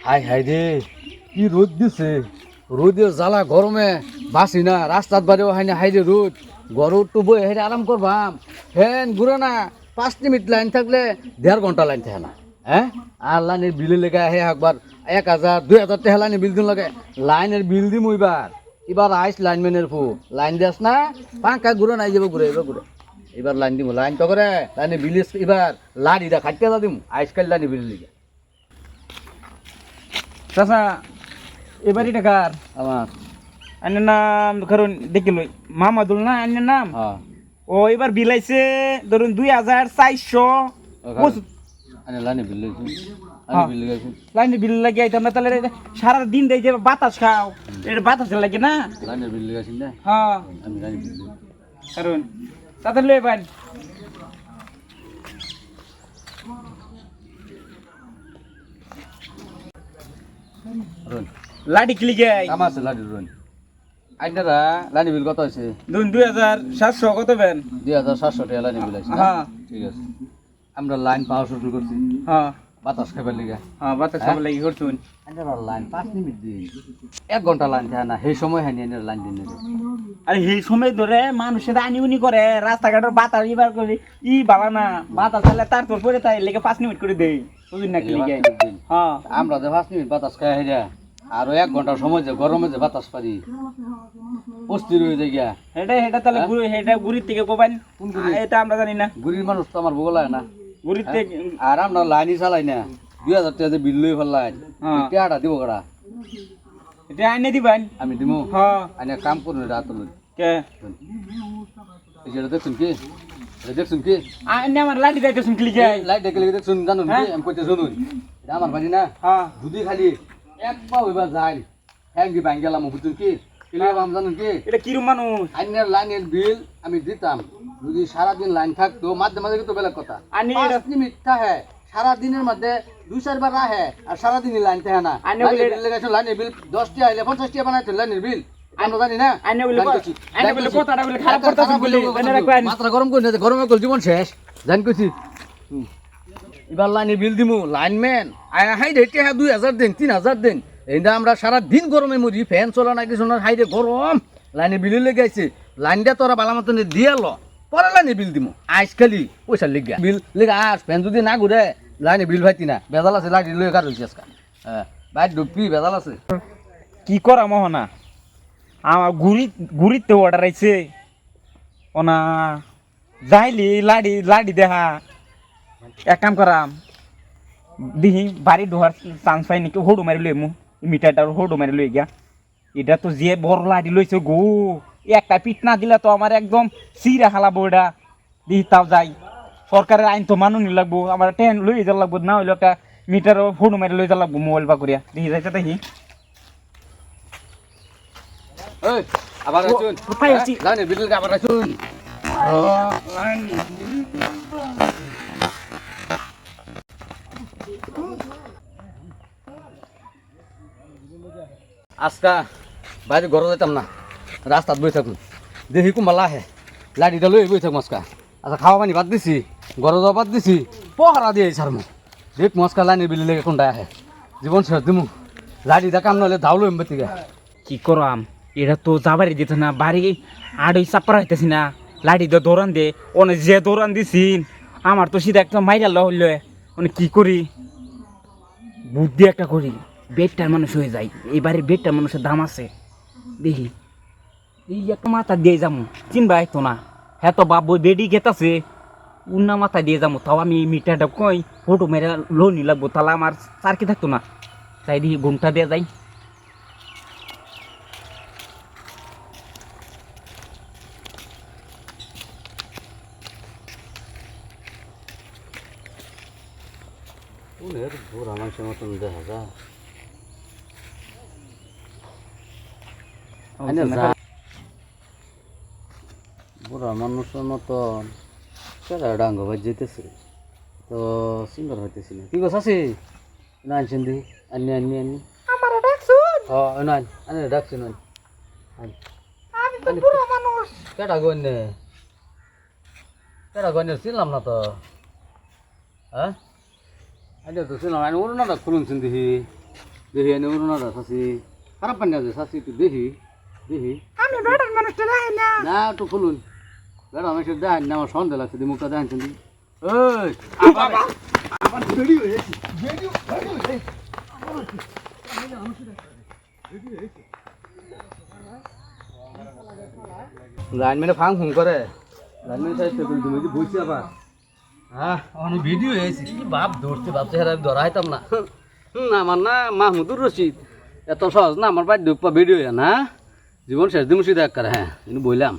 high high রে কি রোদ দিছে রোদের জ্বালা গরমে বাসি না রাস্তার বাড়িও হয় না হাই রে রোদ গরম তো বই হাই আরাম করবাম ফ্যান ঘুরে না 5 মিনিট লাইন থাকলে 1.5 ঘন্টা লাইন থাকে না হ্যাঁ আর লাইনের বিলে লেগে আহে একবার 1,000 2,000 টাকা লাইনের বিল দিন লাগে লাইনের বিল দিম এবার আইস লাইনম্যানের ফু লাইন দিস না পাঙ্কা ঘুরে নাই যাবো ঘুরে এবার ঘুরে এবার লাইন দিব লাইন তো করে লাইনে বিল এবার লাড়িটা খাইতে দিম আইসকাল লাইনে বিল লিগে চাচা এবারই টাকার আমার আন্যের নাম কারণ দেখিল মামাদুল না আন্যের নাম হ্যাঁ ও এবার বিলাইছে ধরুন 2,400 আনে লাইনে বিল লইছি আমি বিল লাগাইছি লাইনে বিল লাগে আইতাম না তাহলে সারা দিন দেই যে বাতাস খাও এটা বাতাস লাগে না লাইনে বিল লাগাইছি না হ্যাঁ আমি লাইনে বিল লই কারণ তাতে লই বান রন লাডি ক্লিকে আমার আছে লাইনে রন আইনারা লাইনে বিল কত হইছে ধরুন 2,700 কত বেন 2,700 টাকা লাইনে বিল আছে হ্যাঁ ঠিক আছে আমরা লাইন পাওয়া শুরু করছি হ্যাঁ বাতাস খাবার লিগা হ্যাঁ বাতাস খাবার লাগি করছুন আইনারা লাইন 5 মিনিট দিন 1 ঘন্টা লাইন থাকে না সেই সময় হানি আইনারা লাইন দিন আরে এই সময় ধরে মানুষের আনিউনি করে রাস্তাঘাটের বাতাস ইবার করে বালা না বাতাস চালে তার তোর পরে তাই লেগে 5 মিনিট করে দেই বুঝুন না কি লিগে হ্যাঁ আমরা যে 5 মিনিট বাতাস খাই হেরা আর 1 ঘন্টা সময় যে গরমে যে বাতাস পারি অস্থির হয়ে যায় গিয়া এটা তাহলে এটা গুড়ির থেকে কোবাইন এটা আমরা জানি না গুড়ির মানুষ তো আমার বগলায় না গুড়ির থেকে আর আমরা লাইনই চালাই না 2,000 টাকা বিল লই ফেললাই টাকাটা দিব কড়া এটা আইনে দিবেন আমি দিমু হ্যাঁ আইনে কাম করুন রাত লই কে এটা দেখছুন কি এটা দেখছুন কি আইনে আমার লাঠি যাইতে শুনলি কে লাইট দেখে দেখছুন জানুন কি আমি কইতে শুনুন এটা আমার বাড়ি না হ্যাঁ যদি খালি এক পা হইবা যায় হ্যাঙ্গি ভাঙ গেলাম বুঝুন কি কিলাম জানুন কি এটা কিরম মানুষ আইনের লাইনের বিল আমি দিতাম যদি সারাদিন লাইন থাকতো মাঝে মাঝে কিন্তু বেলেগ কথা আনি 5 মিনিট থাকে সারা দিনের মধ্যে 2-4 বার আহে আর সারা দিনই লাইন থাকে না আনি বলে বিল লাগাইছো লাইনের বিল 10 টা আইলে 50 টা বানাইতো লাইনের বিল আমরা জানি না আইনে বলে কথাটা বলে খারাপ করতেছ বলে মনে রাখবেন মাত্রা গরম করে না গরমে কল জীবন শেষ জান কইছি এবার লাইনের বিল দিমু লাইনম্যান আয়া হাই রে টাকা 2,000 দেন 3,000 দেন এইটা আমরা সারা দিন গরমে মরি ফ্যান চলা না কিছু না হাই রে গরম লাইনে বিল লেগাইছে লাইনটা তোরা বালা মতন দিয়াল পরে লাইনে বিল দিমু আজকালি পয়সা লিগা বিল লেগা আর ফ্যান যদি না ঘুরে লাইনে বিল ভাইতি না বেজাল আছে লাইন লই কার হইছে আজকাল হ্যাঁ বাইর ডুবি বেজাল আছে কি করা মোহনা আমার গুড়িতে অর্ডার আইছে ওনা যাইলি লাডি দেখা এক কাম করাম দিহি বাড়ি ঢোয়ার চান্স পাই নাকি হোডু মারি লই মু মিটারটার হোডু মারি লই গিয়া এটা তো যে বড় লাডি লইছে গো একটা পিট না দিলে তো আমার একদম সিরা হালাবো এটা দিহি তাও যাই সরকারের আইন তো মানুনি লাগবো আমার ট্রেন লই যা লাগবো না হইলো একটা মিটার হোডু মারি লই যা লাগবো মোবাইল বা করিয়া দিহি যাইতে দেখি এই আবার আসুন কোথায় আছি লাইনে বিল আবার আসুন আজকা বাইরে ঘর যেতাম না রাস্তাত বই থাকুন দেখি কুমালা আহে লাঠিটা লই বই থাকুন আজকা আচ্ছা খাওয়া পানি বাদ দিছি ঘর যাওয়া বাদ দিছি পহরা দিয়ে ছাড় মু দেখ মস্কা লাইনে বিলি লেগে কোনটা আহে জীবন শেষ দিমু লাঠিটা কাম নহলে ধাউলো এমবেতিকে কি করাম এটা তো যাবারই দিত না বাড়ি আড়ই চাপড়া হইতেছি না লাঠি তো দৌড়ান দে অনেক যে দৌড়ান দিছিন আমার তো সিধা একটা মাইরাল হইল অনেক কি করি বুদ্ধি একটা করি বেডটার মানুষ হয়ে যায় এই বাড়ির বেডটার মানুষের দাম আছে দেখি এই একটা মাথা দিয়ে যাবো চিনবা আইতো না হ্যাঁ তো বাবু বেডি গেতাছে উন্না মাথা দিয়ে যাবো তাও আমি মিটারটা কই ফটো মেরে লোনই লাগবো তাহলে আমার চারকি থাকতো না তাই দেখি ঘুমটা দিয়ে যাই বুড়া মানুষের মতন দেখা যায় বুড়া মানুষের মতন কেডা ডাঙ্গ ভাই যেতেছে তো সুন্দর হইতেছিল কি গো শাসি না আনছেন দি আনি আমারে ডাকছুন না আনি ডাকছি না আমি তো বুড়ো মানুষ কেডা গন্যে ছিলাম না তো হ্যাঁ আইডিয়া তো ছিলাম আমি ওর না খুলুন দেখি দেখি এনে উড়োনাটা শাসি খারাপ পানি আছে শাসি একটু দেখি দেখি আমি বেটার মানুষটা দেখি না না একটু খুলুন বেড়া আমি সে দেখেন না আমার সন্দেহ লাগছে দি মুখটা দেখেন শুনি লাইনম্যানে ফাং ফুং করে লাইনম্যান সাহেব তো তুমি যে বইছি আবার হ্যাঁ অনেক ভিডিও হয়েছে কি বাপ ধরছে ভাবছে হ্যাঁ আমি ধরা হইতাম না আমার না মাহমুদুর রশিদ এত সহজ না আমার বাড়ি ভিডিও না জীবন শেষ দিন মুসিদ এক করে হ্যাঁ কিন্তু বললাম